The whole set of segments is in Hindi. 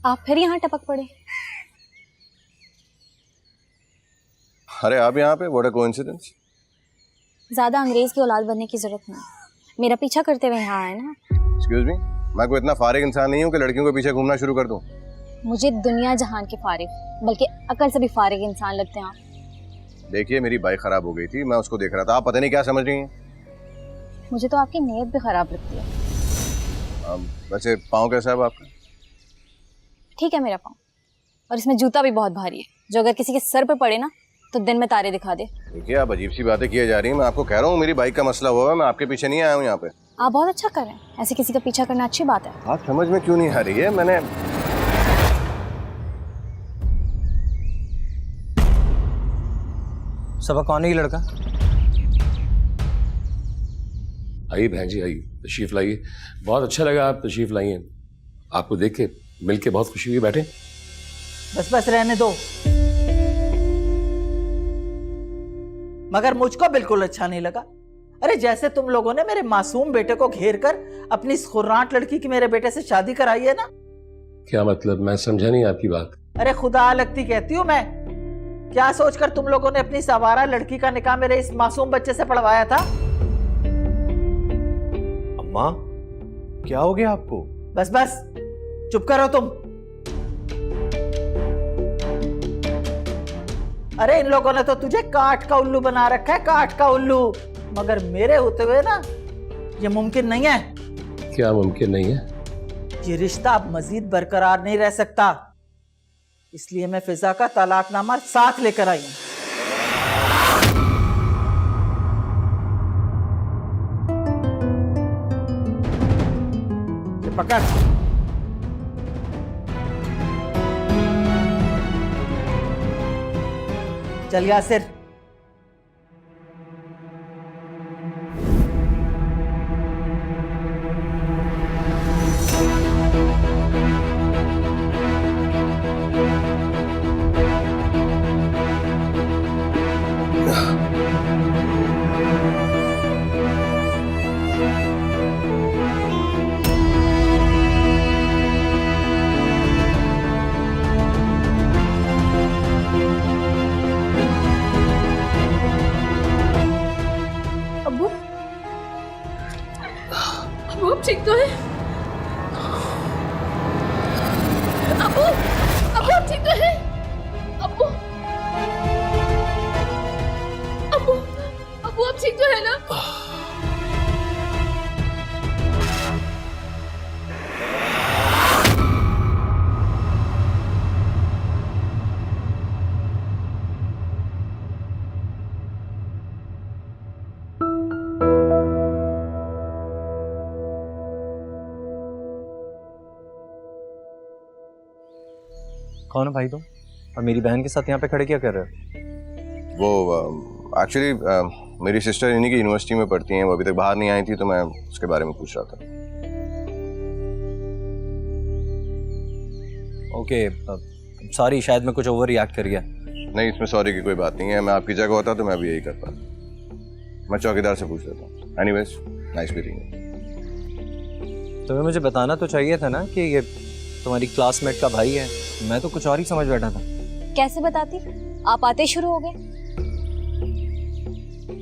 आप फिर यहाँ टपक पड़े। अरे आप यहाँ पे, व्हाट अ कोइंसिडेंस। ज्यादा अंग्रेज की औलाद बनने की जरूरत नहीं, मेरा पीछा करते हुए यहाँ आए ना। एक्सक्यूज मी, मैं कोई इतना फारिग इंसान नहीं हूँ कि लड़कियों के पीछे घूमना शुरू कर दूँ। मुझे दुनिया जहान के फारिग, बल्कि अकल से भी फारिग इंसान लगते हैं आप। देखिए मेरी बाइक खराब हो गई थी, मैं उसको देख रहा था, आप पता नहीं क्या समझ रही हैं। मुझे तो आपकी नीयत भी खराब लगती है। वैसे पाँव कैसा है अब आपका? ठीक है मेरा पाँव, और इसमें जूता भी बहुत भारी है, जो अगर किसी के सर पर पड़े ना तो दिन में तारे दिखा दे। देखिए आप अजीब सी बातें किए जा रही हैं, मैं आपको कह रहा हूँ मेरी बाइक का मसला हुआ है, मैं आपके पीछे नहीं आया हूँ यहाँ पे। आप बहुत अच्छा कर रहे हैं, ऐसे किसी का पीछा करना अच्छी बात है। आप समझ में क्यों नहीं आ रही है? मैंने सबा कौन है ये लड़का? आइए बहन जी, आइए, तशरीफ लाइए। बहुत अच्छा लगा आप तशरीफ लाइए, आपको देख के मिल के बहुत खुशी हुई। बैठे। बस बस रहने दो। मगर मुझको बिल्कुल अच्छा नहीं लगा। अरे जैसे तुम लोगों ने मेरे मासूम बेटे को घेर कर अपनी इस खुर्राट लड़की की मेरे बेटे से शादी कराई है ना। क्या मतलब? मैं समझा नहीं आपकी बात। अरे खुदा लगती कहती हूँ मैं, क्या सोचकर तुम लोगों ने अपनी सवारा लड़की का निकाह मेरे इस मासूम बच्चे से पढ़वाया था? अम्मा क्या हो गया आपको? बस बस चुप करो तुम। अरे इन लोगों ने तो तुझे काठ का उल्लू बना रखा है, काठ का उल्लू। मगर मेरे होते हुए ना ये मुमकिन नहीं है। क्या मुमकिन नहीं है? ये रिश्ता अब मजीद बरकरार नहीं रह सकता, इसलिए मैं फिजा का तलाकनामा साथ लेकर आई हूं। पकड़। चल यासिर। अब्बू, अब्बू आप ठीक तो है? अब्बू, अब्बू आप ठीक तो है? अब्बू, अब्बू, अब्बू आप ठीक तो है ना? कौन है भाई तुम? और मेरी बहन के साथ यहाँ पे खड़े क्या कर रहे हो? वो एक्चुअली मेरी सिस्टर इन्हीं की यूनिवर्सिटी में पढ़ती हैं, वो अभी तक बाहर नहीं आई थी, तो मैं उसके बारे में पूछ रहा था। ओके, सॉरी, शायद मैं कुछ ओवर रिएक्ट कर गया। नहीं, इसमें सॉरी की कोई बात नहीं है, मैं आपकी जगह होता तो मैं भी यही करता। मैं चौकीदार से पूछ लेता हूँ। Anyways, nice meeting you. तुम्हें मुझे बताना तो चाहिए था ना कि ये तुम्हारी क्लासमेट का भाई है। मैं तो कुछ और ही समझ बैठा था। कैसे बताती? आप आते शुरू हो गए।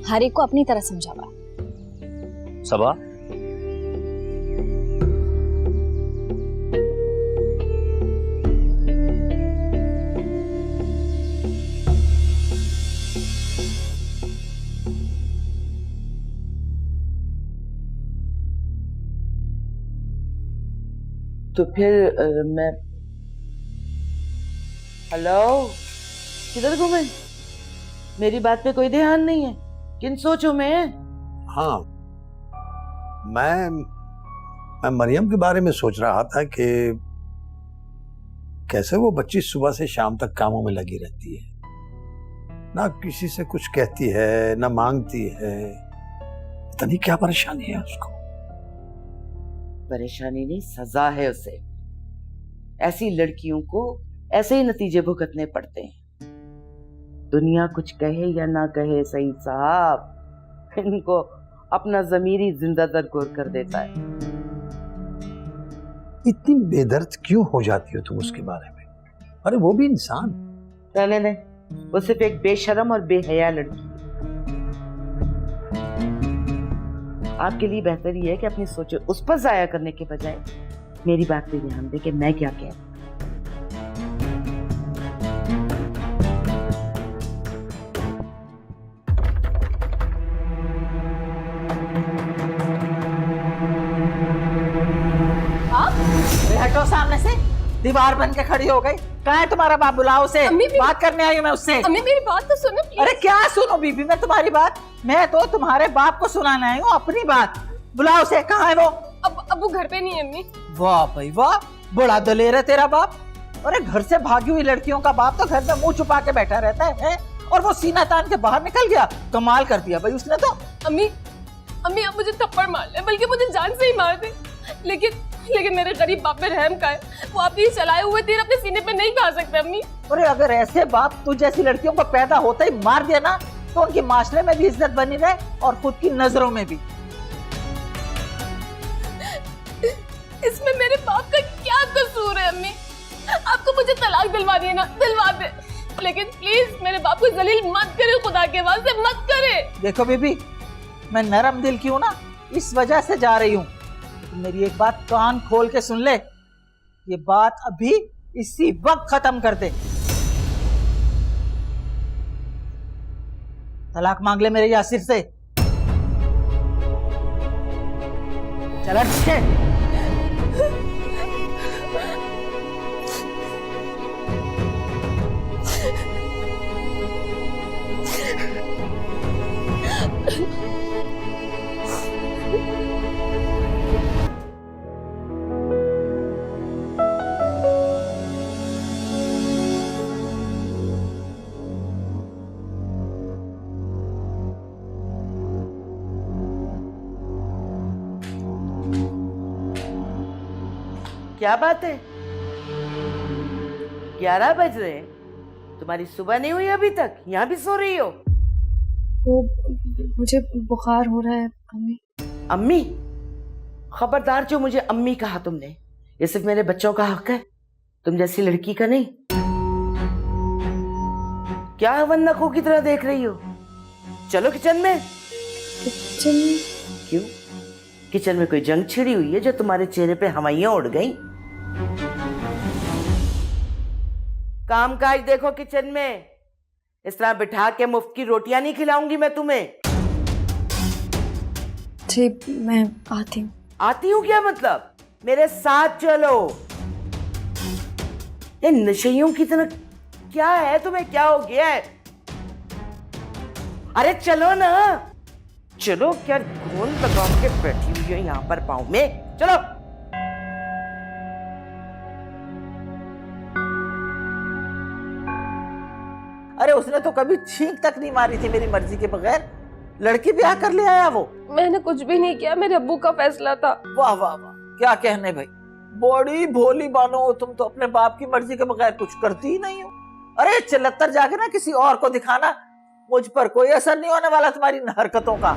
हर एक को अपनी तरह समझा हुआ। सबा, तो फिर मैं हेलो, किधर घूमे? मेरी बात पे कोई ध्यान नहीं है, किन सोचों में? हाँ, मैं मरियम के बारे में सोच रहा था कि कैसे वो बच्ची सुबह से शाम तक कामों में लगी रहती है, ना किसी से कुछ कहती है ना मांगती है। पता नहीं क्या परेशानी है उसको। परेशानी नहीं, सजा है उसे। ऐसी लड़कियों को ऐसे ही नतीजे भुगतने पड़ते हैं। दुनिया कुछ कहे या ना कहे सईद साहब, इनको अपना ज़मीरी जिंदा दरगोर कर देता है। इतनी बेदर्द क्यों हो जाती हो तुम उसके बारे में? अरे वो भी इंसान। रहने दे, वो सिर्फ एक बेशरम और बेहया लड़की है। आपके लिए बेहतर ये है कि अपनी सोचे उस पर जाया करने के बजाय मेरी बात पे ध्यान दे कि मैं क्या कह रही हूं। हटो सामने से, दीवार बन के खड़ी हो गई। कहाँ है तुम्हारा बाप? बुलाओ उसे, बात करने आई हूँ मैं उससे। अम्मी मेरी बात तो सुनो प्लीज। अरे क्या सुनो बीबी, मैं तुम्हारी बात, मैं तो तुम्हारे बाप को सुनाने आई हूँ अपनी बात। बुलाओ उसे, कहाँ है वो? अब वो घर पे नहीं है अम्मी। वाह भाई वाह, बड़ा दलेर है तेरा बाप। अरे घर से भागी हुई लड़कियों का बाप तो घर में मुंह छुपा के बैठा रहता है? और वो सीना तान के बाहर निकल गया। कमाल कर दिया भाई उसने तो। अम्मी अब मुझे थप्पड़ मार ले, बल्कि मुझे जान से ही मार दे, लेकिन मेरे गरीब बाप में रहम का है। वो आपके चलाए हुए तीर अपने सीने पे नहीं खा सकते अम्मी। अरे अगर ऐसे बाप तू जैसी लड़कियों को पैदा होते ही मार दिया ना, तो उनके माशरे में भी इज्जत बनी रहे और खुद की नजरों में भी। इसमें मेरे बाप का क्या कसूर है अम्मी? आपको मुझे तलाक दिलवानी है ना, दिलवा दे, लेकिन प्लीज मेरे बाप को जलील मत करे, खुदा के वास्ते मत करे। देखो बीबी, मैं नरम दिल की हूँ ना, इस वजह से जा रही हूँ। मेरी एक बात कान खोल के सुन ले, ये बात अभी इसी वक्त खत्म कर दे। तलाक मांग ले मेरे यासिर से। चला ठीक है। क्या बात है, 11 बज रहे हैं, तुम्हारी सुबह नहीं हुई अभी तक? यहाँ भी सो रही हो? वो मुझे बुखार हो रहा है अम्मी। अम्मी? खबरदार जो मुझे अम्मी कहा तुमने, ये सिर्फ मेरे बच्चों का हक है, तुम जैसी लड़की का नहीं। क्या हवन्नकों की तरह देख रही हो? चलो किचन में। किचन? क्यों? किचन में कोई जंग छिड़ी हुई है जो तुम्हारे चेहरे पे हवाइयां उड़ गई? काम काज देखो किचन में। इस तरह बिठा के मुफ्त की रोटियां नहीं खिलाऊंगी मैं तुम्हें। जी मैं आती हूँ। आती हूँ क्या मतलब? मेरे साथ चलो। ये नशेइयों की तरह क्या है तुम्हें, क्या हो गया है? अरे चलो ना, चलो। क्या गोंद लगा के बैठी हुई है यहाँ पर पाँव में? चलो। अरे उसने तो कभी छींक तक नहीं मारी थी मेरी मर्जी के बगैर। लड़की ब्याह कर ले आया वो। मैंने कुछ भी नहीं किया, मेरे अब्बू का फैसला था। वाह वाह वाह, क्या कहने भाई, बड़ी भोली बानो, तुम तो अपने बाप की मर्जी के बगैर कुछ करती ही नहीं हो। अरे चलत्तर जाके ना किसी और को दिखाना, मुझ पर कोई असर नहीं होने वाला तुम्हारी इन हरकतों का।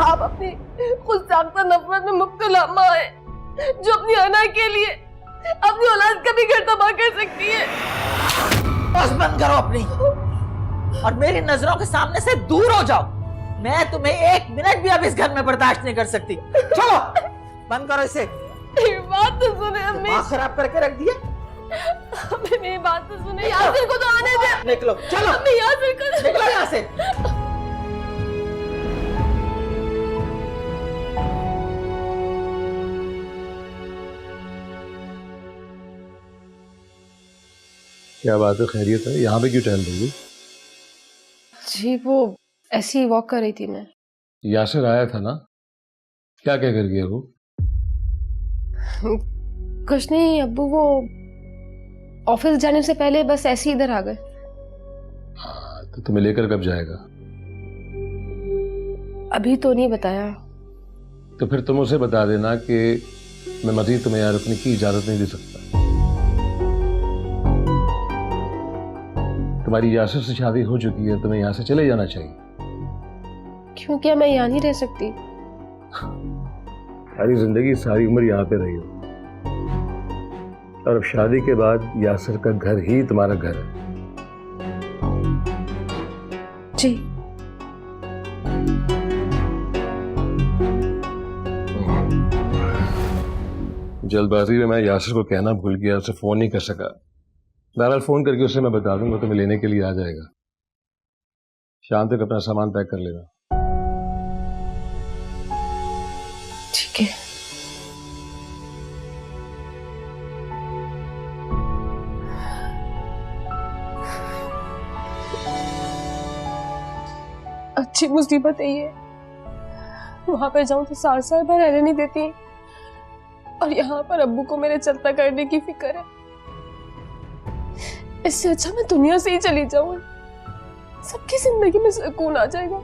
आप अपनी खुद साख्ता नफरत में मुब्तला माँ है, जो अपनी अना के लिए अपनी औलाद का भी घर तबाह कर सकती है। बस बंद करो अपनी, और मेरी नजरों के सामने से दूर हो जाओ। मैं तुम्हें 1 मिनट भी अब इस घर में बर्दाश्त नहीं कर सकती। चलो बंद करो इसे। बात तो सुने अम्मी। दिमाग खराब करके रख दिया। मेरी बात तो सुने, यासिर को तो आने दे। निकलो, चलो अम्मी, यासिर को निकलो यहाँ से। क्या बात है, खैरियत है? यहाँ पे क्यों टहल रही हो? जी वो ऐसी ही वॉक कर रही थी मैं। यासिर आया था ना, क्या कह कर गया वो? कुछ नहीं अब्बू, वो ऑफिस जाने से पहले बस ऐसे ही इधर आ गए। हाँ, तो तुम्हें लेकर कब जाएगा? अभी तो नहीं बताया। तो फिर तुम उसे बता देना कि मैं मजीद तुम्हें यहाँ रुकने की इजाजत नहीं दे सकता। तुम्हारी यासिर से शादी हो चुकी है, तुम्हें यहाँ से चले जाना चाहिए। क्यों, क्या मैं यहाँ नहीं रह सकती? सारी जिंदगी सारी उम्र यहाँ पे रही हो, और अब शादी के बाद यासिर का घर ही तुम्हारा घर है। जी जल्दबाजी में मैं यासिर को कहना भूल गया, उसे फोन नहीं कर सका। बहरहाल फोन करके उसे मैं बता दूंगा, तुम्हें लेने के लिए आ जाएगा। शाम तक अपना सामान पैक कर लेना। ठीक है। अच्छी मुसीबत है ये, वहां पर जाऊं तो साल साल भर रहने नहीं देती, और यहाँ पर अब्बू को मेरे चलता करने की फिक्र है। इससे अच्छा मैं दुनिया से ही चली जाऊं, सबकी जिंदगी में सुकून आ जाएगा।